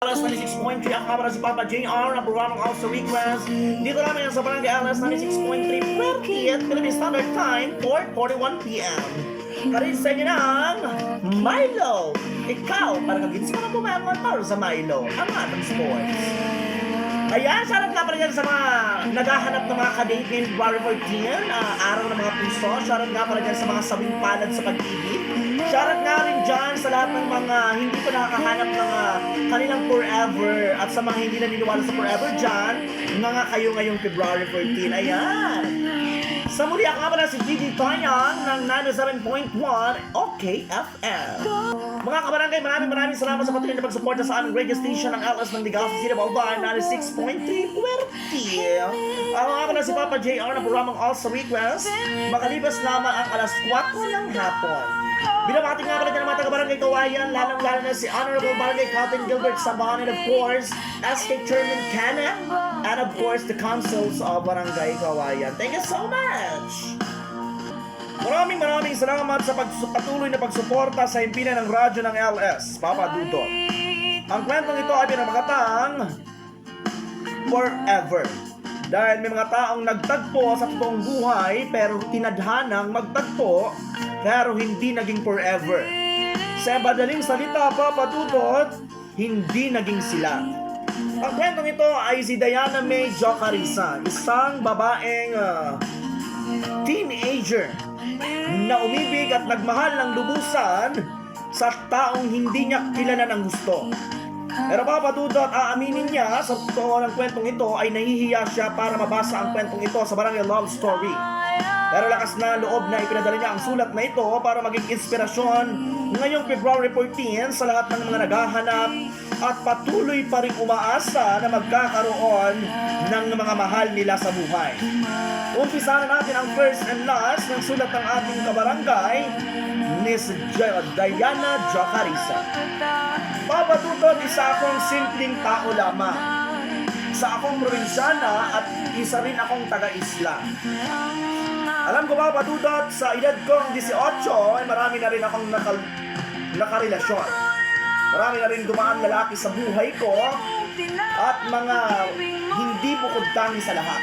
LS 96.3 ang kamera si Papa JR na programang also request. Dito namin sa Barangay LS 96.3 Puerto Philippine Standard Time 4:41 p.m. Karin sa inyo ng Milo. Ikaw, parang kaginsip ka na bumangon para sa Milo, ang atong sports. Ayan, shoutout nga pala dyan sa mga naghahanap ng mga kadate ngayong February 14, araw ng mga puso. Shoutout nga pala dyan sa mga sabing palad sa pag-ibig. Shoutout nga rin dyan sa lahat ng mga hindi pa nakakahanap ng kanilang forever at sa mga hindi naniniwala sa forever dyan, mga kayo ngayong February 14. Ayan! Sa muli ako nga pala si Gigi Tanyang ng 97.1 OKFM. Mga kabarangay, maraming salamat sa patuloy na pagsuporta sa aming radio station ng LS ng Legazpi City, Balban, 96.3 Puerto. Ako nga pala si Papa JR na programang Also Request, makalibas lamang ang alas 4 ng hapon. Binabati nga pala dyan ang mga taga-barangay Kawayan, lalong-lalo na si Honorable Barangay Captain Gilbert Saban, and of course, SK Chairman Kana, and of course, the councils of Barangay Kawayan. Thank you so much! Maraming salamat sa patuloy na pagsuporta sa himpilan ng radyo ng LS, Papa Dudot. Ang kwentong ito ay pinamagatang Forever. Dahil may mga taong nagtagpo sa totoong buhay pero tinadhanang magtagpo pero hindi naging forever. Sa madaling salita, Papa Dudot, hindi naging sila. Ang kwentong ito ay si Diana May Jocarisa, isang babaeng teenager na umibig at nagmahal ng lubusan sa taong hindi niya kilala ng gusto. Pero Papa Dudot, aaminin niya sa totoo ng kwentong ito ay nahihiya siya para mabasa ang kwentong ito sa Barangay Love Story. Pero lakas na loob na ipinadala niya ang sulat na ito para maging inspirasyon ngayong February 14 sa lahat ng mga naghahanap at patuloy pa rin umaasa na magkakaroon ng mga mahal nila sa buhay. Umpisa na natin ang first and last ng sulat ng ating kabarangay, Miss Diana Jocarisa. Papa Dudot, isa akong simpleng tao lamang. Isa akong probinsyana at isa rin akong taga-isla. Alam ko Papa Dudot, sa edad kong 18 ay marami na rin akong nakarelasyon. Marami na rin dumaan lalaki sa buhay ko at mga hindi bukod tangi sa lahat.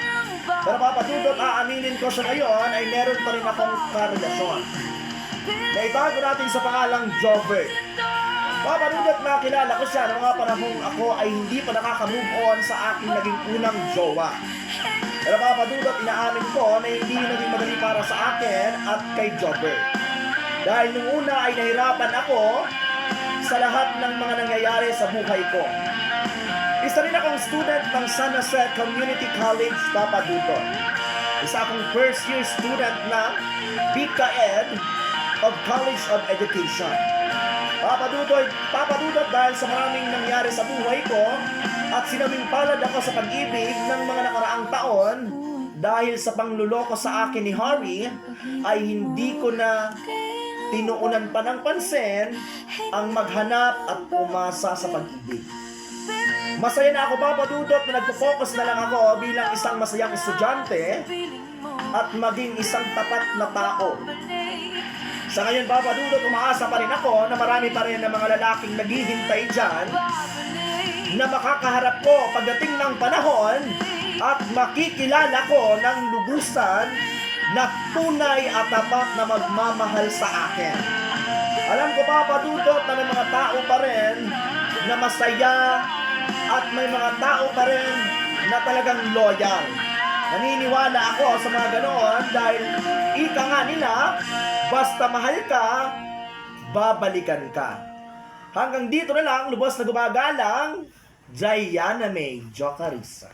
Pero Papa Dudot, aaminin ko sa ngayon ay meron pa rin akong karelasyon. Naitago natin sa pangalang Jobert. Papa Dudot, nakilala ko siya noong mga panahong ako ay hindi pa nakaka-move on sa aking naging unang jowa. Pero Papa Dudot, inaamin ko na hindi naging madali para sa akin at kay Jobert. Dahil nung una ay nahirapan ako sa lahat ng mga nangyayari sa buhay ko. Isa rin akong student ng San Jose Community College, Papa Dudot. Isa akong first year student ng BCAED of College of Education. Papa Dudot, dahil sa maraming nangyari sa buhay ko at sinabing palad ako sa pag-ibig ng mga nakaraang taon, dahil sa pangluloko sa akin ni Harry, ay hindi ko na tinuunan pa ng pansin ang maghanap at umasa sa pag-ibig. Masaya na ako, Papa Dudot, na nagpo-focus na lang ako bilang isang masayang estudyante at maging isang tapat na tao. Sa ngayon, Papa Dudot, umaasa pa rin ako na marami pa rin ng mga lalaking naghihintay dyan na makakaharap ko pagdating ng panahon at makikilala ko ng lubusan na tunay at tapat na magmamahal sa akin. Alam ko, Papa Dudot, na may mga tao pa rin na masaya at may mga tao pa rin na talagang loyal. Naniniwala ako sa mga ganoon dahil ika nga nila, basta mahal ka, babalikan ka. Hanggang dito na lang, lubos na gumagalang, Diana May Jocarisa.